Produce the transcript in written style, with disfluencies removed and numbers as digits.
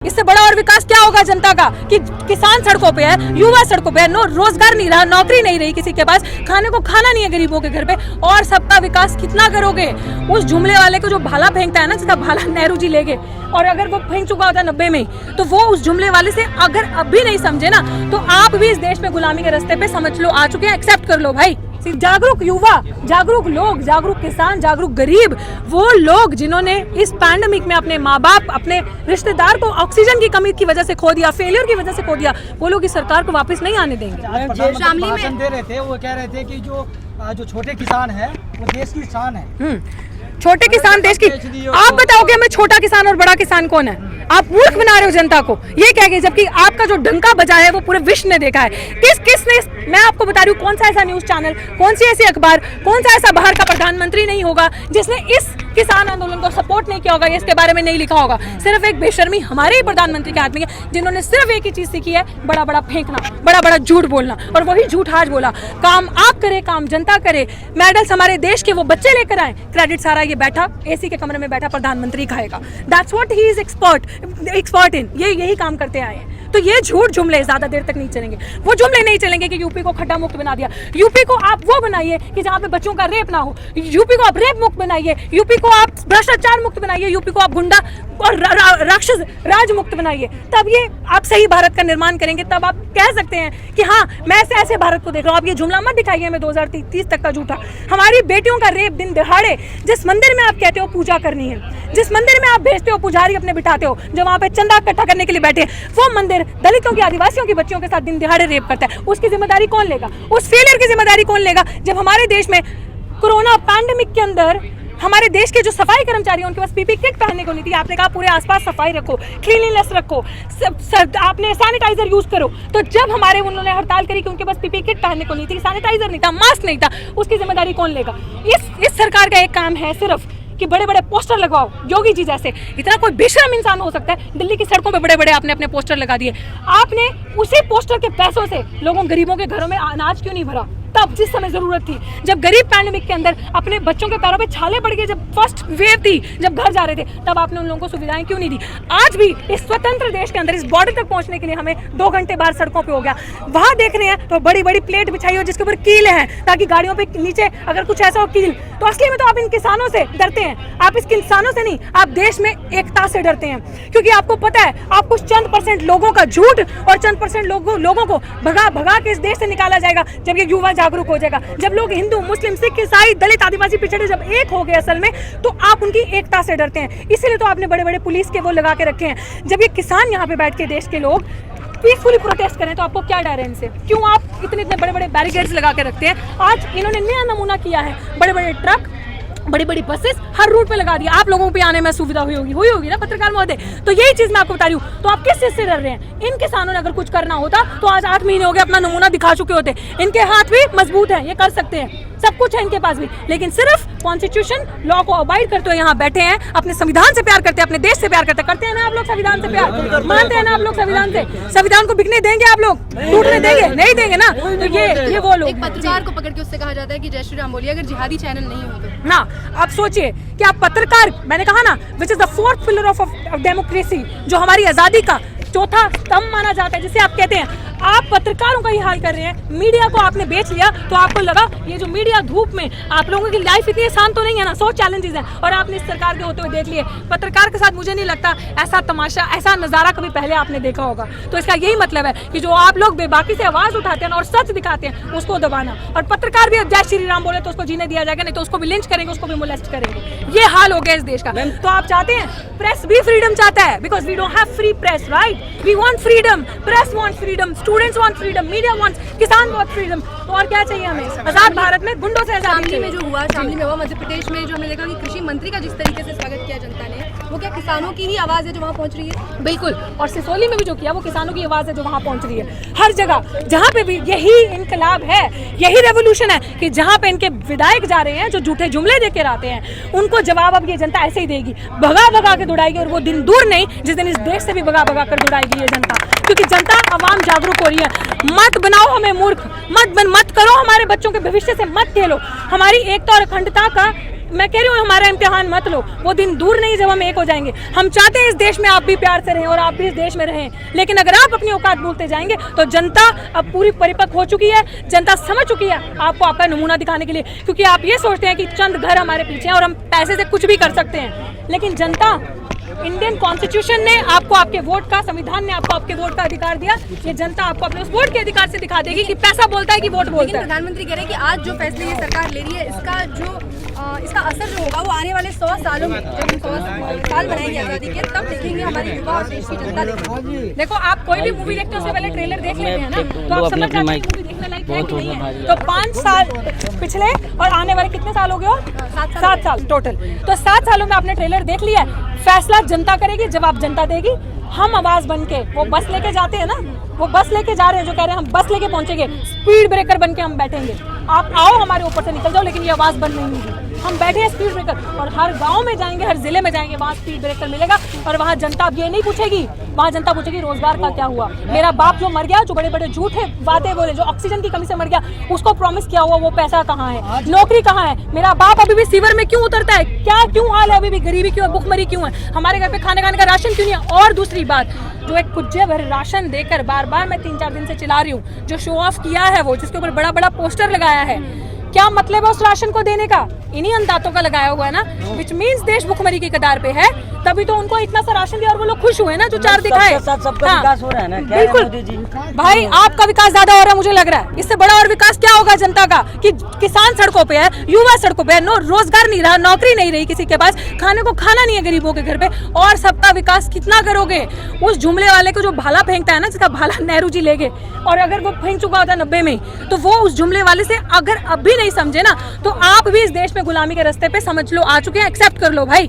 इससे बड़ा और विकास क्या होगा जनता का कि किसान सड़कों पे है, युवा सड़कों पे है, रोजगार नहीं रहा, नौकरी नहीं रही किसी के पास, खाने को खाना नहीं है गरीबों के घर पे। और सबका विकास कितना करोगे? उस जुमले वाले को जो भाला फेंकता है ना, जिसका भाला नेहरू जी ले गए, और अगर वो फेंक चुका होता 90 में, तो वो उस जुमले वाले से अगर अब भी नहीं समझे ना, तो आप भी इस देश में गुलामी के रास्ते पे समझ लो आ चुके हैं। एक्सेप्ट कर लो भाई। जागरूक युवा, जागरूक लोग, जागरूक किसान, जागरूक गरीब, वो लोग जिन्होंने इस पैंडेमिक में अपने माँ बाप, अपने रिश्तेदार को ऑक्सीजन की कमी की वजह से खो दिया, फेलियर की वजह से खो दिया, वो लोग इस सरकार को वापस नहीं आने देंगे। शामली में दे रहे थे, वो कह रहे थे कि जो छोटे किसान है वो देश की शान है। छोटे किसान देश की, आप बताओगे हमें छोटा किसान और बड़ा किसान कौन है? आप मूर्ख बना रहे हो जनता को ये कह के, जबकि आपका जो डंका बजा है वो पूरे विश्व ने देखा है। किसने, मैं आपको बता रही हूँ, कौन सा ऐसा न्यूज चैनल, कौन सी ऐसी अखबार, कौन सा ऐसा बाहर का प्रधानमंत्री नहीं होगा जिसने इस किसान आंदोलन को सपोर्ट नहीं किया होगा, इसके बारे में नहीं लिखा होगा। सिर्फ एक बेशर्मी हमारे ही प्रधानमंत्री के हाथ में है, जिन्होंने सिर्फ एक ही चीज सीखी है, बड़ा बड़ा फेंकना, बड़ा बड़ा झूठ बोलना, और वही झूठ आज बोला। काम आप करे, काम जनता करे, मेडल्स हमारे देश के वो बच्चे लेकर आए, क्रेडिट सारा ये बैठा एसी के कमरे में बैठा प्रधानमंत्री खाएगा। That's what he is expert in, यही काम करते आए हैं। तो ये झूठ जुमले ज्यादा देर तक नहीं चलेंगे। वो जुमले नहीं चलेंगे कि यूपी को खड्डा मुक्त बना दिया। यूपी को आप वो बनाइए कि जहाँ पे बच्चों का रेप ना हो, यूपी को आप रेप मुक्त बनाइए, यूपी को आप भ्रष्टाचार मुक्त बनाइए, यूपी को आप गुंडा और राक्षस राज मुक्त बनाइए। तब ये आप सही भारत का निर्माण करेंगे। तब आप कह सकते हैं कि हाँ, मैं ऐसे भारत को देख रहा हूँ। आप ये जुमला मत दिखाइए हमें 2030 तक का झूठा। हमारी बेटियों का रेप दिन दिहाड़े, जिस मंदिर में आप कहते हो पूजा करनी है, जिस मंदिर में आप भेजते हो पुजारी अपने बिठाते हो, जो वहाँ पे चंदा इकट्ठा करने के लिए बैठे, वो मंदिर दलितों की, आदिवासियों की बच्चियों के साथ दिन दिहाड़े रेप करता है। उसकी जिम्मेदारी कौन लेगा? उस फेलियर की जिम्मेदारी कौन लेगा? जब हमारे देश में कोरोना पैंडेमिक के अंदर हमारे देश के जो सफाई कर्मचारी, उनके पास पीपी किट पहनने को नहीं थी। आपने कहा पूरे आसपास सफाई रखो, क्लीनलीनेस रखो, आपने सैनिटाइजर यूज करो। तो जब हमारे उन्होंने हड़ताल करी कि उनके पास पीपी किट पहनने को नहीं थी, सैनिटाइजर नहीं था, मास्क नहीं था, उसकी जिम्मेदारी कौन लेगा? इस सरकार का एक काम है सिर्फ कि बड़े बड़े पोस्टर लगवाओ, योगी जी जैसे। इतना कोई बेशरम इंसान हो सकता है? दिल्ली की सड़कों पे बड़े बड़े आपने अपने पोस्टर लगा दिए। आपने उसी पोस्टर के पैसों से लोगों, गरीबों के घरों में अनाज क्यों नहीं भरा? तब जिस समय जरूरत थी, जब गरीब पैंडेमिक के अंदर अपने बच्चों के पैरों पे छाले पड़ गए, जब फर्स्ट वेव थी, जब घर जा रहे थे, तब आपने उन लोगों को सुविधाएं क्यों नहीं दी? आज भी इस स्वतंत्र देश के अंदर इस बॉर्डर तक पहुंचने के लिए हमें 2 घंटे बाहर सड़कों पे हो गया। वहां देख रहे हैं तो बड़ी बड़ी प्लेट बिछाई हो जिसके ऊपर कील है, ताकि गाड़ियों पे नीचे अगर कुछ ऐसा हो कील। तो असली में तो आप इन किसानों से डरते हैं। आप इस किसानों से नहीं, आप देश में एकता से डरते हैं, क्योंकि आपको पता है आप कुछ चंद % लोगों का झूठ और चंद % लोगों को भगा के इस देश से निकाला जाएगा जब ये युवा जागरूक हो जाएगा। जब लोग हिंदू, मुस्लिम, सिख, ईसाई, दलित, आदिवासी, पिछड़े जब एक हो गए असल में, तो आप उनकी एकता से डरते हैं। इसीलिए तो आपने बड़े बड़े पुलिस के वो लगा के रखे हैं। जब ये किसान यहाँ पे बैठ के देश के लोग पीसफुली प्रोटेस्ट करें, तो आपको क्या डर है इनसे? क्यों आप इतने बड़े बड़े बैरिकेड्स लगा के रखते हैं? आज इन्होंने नया नमूना किया है, बड़े बड़े ट्रक, बड़ी बड़ी बसेस हर रूट पे लगा दिया। आप लोगों पे आने में सुविधा हुई होगी ना पत्रकार महोदय? तो यही चीज मैं आपको बता रही हूँ। तो आप किस चीज से डर रहे हैं? इन किसानों ने अगर कुछ करना होता तो आज 8 महीने हो गए अपना नमूना दिखा चुके होते। इनके हाथ भी मजबूत है, ये कर सकते हैं, सब कुछ है इनके पास भी, लेकिन सिर्फ कॉन्स्टिट्यूशन लॉ को अवॉइड करते हुए यहाँ बैठे हैं। अपने संविधान से प्यार करते हैं, अपने देश से प्यार करते हैं ना आप लोग? संविधान से प्यार मानते हैं ना आप लोग? संविधान को बिकने देंगे आप लोग? टूटने देंगे? नहीं देंगे ना। तो ये वो लोग, एक पत्रकार को पकड़ के उससे कहा जाता है कि जय श्री राम बोलिए अगर जिहादी चैनल नहीं हो तो ना। आप सोचिए कि आप पत्रकार, मैंने कहा ना, which is the 4th pillar of democracy, जो हमारी आजादी का 4था स्तंभ माना जाता है, जिसे आप कहते हैं। आप पत्रकारों का ही हाल कर रहे हैं। मीडिया को आपने बेच लिया, तो आपको लगा ये जो मीडिया धूप में, आप लोगों की लाइफ इतनी आसान तो नहीं है ना, 100 चैलेंजेस हैं, और आपने इस सरकार के होते हुए देख लिए। पत्रकार के साथ मुझे नहीं लगता ऐसा तमाशा, ऐसा नजारा कभी पहले आपने देखा होगा। तो इसका यही मतलब है कि जो आप लोग बेबाकी से आवाज उठाते हैं और सच दिखाते हैं, उसको दबाना। और पत्रकार भी जय श्री राम बोले तो उसको जीने दिया जाएगा, नहीं तो उसको भी लिंच करेंगे, उसको भी मोलेस्ट करेंगे। ये हाल हो गया इस देश का। तो आप चाहते हैं, प्रेस भी फ्रीडम चाहता है, because we don't have free press, right? We want freedom, press want freedom, students want freedom, media wants, किसान वांट फ्रीडम। तो और क्या चाहिए हमें? आजाद भारत में गुंडों से आजादी। शामली में जो हुआ, शामली में हुआ मध्य प्रदेश में, जो हमने देखा कि कृषि मंत्री का जिस तरीके से स्वागत किया जनता ने, वो क्या किसानों की ही आवाज है जो वहाँ पहुँच रही है? बिल्कुल। और सिसोली में भी जो किया, वो किसानों की आवाज है जो वहाँ पहुँच रही है। हर जगह जहाँ पे भी यही इनकलाब है, यही रेवोल्यूशन है कि जहाँ पे इनके विधायक जा रहे हैं जो झूठे जुमले देकर आते हैं, उनको जवाब अब ये जनता ऐसे ही देगी, भगा के दौड़ाएगी। और वो दिन दूर नहीं जिस दिन इस देश से भी भगा कर दौड़ाएगी ये जनता, क्योंकि जनता, आवाम जागरूक हो रही है। मत बनाओ हमें मूर्ख, मत करो हमारे बच्चों के भविष्य से, मत खेलो। हमारी एकता और अखंडता का मैं कह रही हूँ हमारा इम्तिहान मत लो, वो दिन दूर नहीं जब हम एक हो जाएंगे। हम चाहते हैं इस देश में आप भी प्यार से रहें और आप भी इस देश में रहें, लेकिन अगर आप अपनी औकात भूलते जाएंगे तो जनता अब पूरी परिपक्व हो चुकी है, जनता समझ चुकी है आपको आपका नमूना दिखाने के लिए, क्योंकि आप ये सोचते हैं कि चंद घर हमारे पीछे हैं और हम पैसे से कुछ भी कर सकते हैं, लेकिन जनता, इंडियन कॉन्स्टिट्यूशन ने आपको आपके वोट का, संविधान ने आपको आपके वोट का अधिकार दिया, ये जनता आपको अपने उस वोट के अधिकार से दिखा देगी कि पैसा बोलता है कि वोट बोलता है। प्रधानमंत्री कह रहे हैं कि आज जो फैसले ये सरकार ले रही है, इसका असर जो होगा वो आने वाले 100 सालों में, जब हम 100 साल बनाएंगे आजादी के, तब देखेंगे हमारे युवा और देश की जनता देखेंगे। देखो, आप कोई भी मूवी देखते हो उससे पहले ट्रेलर देख लेते हैं ना, तो आप समझ जाते हैं मूवी देखने लायक है कि नहीं है। तो 5 साल पिछले और आने वाले कितने साल हो गए हो? 7 साल टोटल। तो 7 सालों में आपने ट्रेलर देख लिया, फैसला जनता करेगी, जवाब जनता देगी। हम आवाज बन के, वो बस लेके जाते हैं ना, वो बस लेके जा रहे हैं जो कह रहे हैं हम बस लेके पहुंचेंगे, स्पीड ब्रेकर बन के हम बैठेंगे। आप आओ हमारे ऊपर से निकल जाओ, लेकिन ये आवाज बंद नहीं होगी। हम बैठे हैं स्पीड ब्रेकर, और हर गांव में जाएंगे, हर जिले में जाएंगे, वहाँ स्पीड ब्रेकर मिलेगा, और वहाँ जनता अब ये नहीं पूछेगी, वहाँ जनता पूछेगी रोजगार का क्या हुआ, मेरा बाप जो मर गया, जो बड़े बड़े झूठे बातें बोले, जो ऑक्सीजन की कमी से मर गया, उसको प्रॉमिस किया हुआ वो पैसा कहाँ है, नौकरी कहाँ है, मेरा बाप अभी भी सीवर में क्यों उतरता है, क्या क्यों हाल है, अभी भी गरीबी क्यों है, भुखमरी क्यों है, हमारे घर पे खाने का राशन क्यों नहीं है। और दूसरी बात, जो एक कुज्जे भर राशन देकर बार बार मैं 3-4 दिन से चिल्ला रही हूँ, जो शो ऑफ किया है वो, जिसके ऊपर बड़ा बड़ा पोस्टर लगाया है, क्या मतलब है उस राशन को देने का? इन्हीं अंदातों का लगाया हुआ है ना, विच मीन्स देश भुखमरी की कगार पे है, तभी तो उनको इतना सा राशन दिया और वो लोग खुश हुए ना, जो 4 दिखाए। सबका विकास हो रहा है ना, क्या बिल्कुल मोदी जी? भाई, आपका विकास ज्यादा हो रहा है मुझे लग रहा है, इससे बड़ा और विकास क्या होगा जनता का, कि किसान सड़कों पे है, युवा सड़कों पे है, रोजगार नहीं रहा, नौकरी नहीं रही किसी के पास, खाने को खाना नहीं है गरीबों के घर पे, और सबका विकास कितना करोगे? उस जुमले वाले को जो भाला फेंकता है ना, जिसका भाला नेहरू जी ले गए, और अगर वो फेंक चुका होता 90 में, तो वो उस जुमले वाले से अगर अब भी नहीं समझे ना, तो आप भी इस देश में गुलामी के रास्ते पे समझ लो आ चुके हैं, एक्सेप्ट कर लो भाई।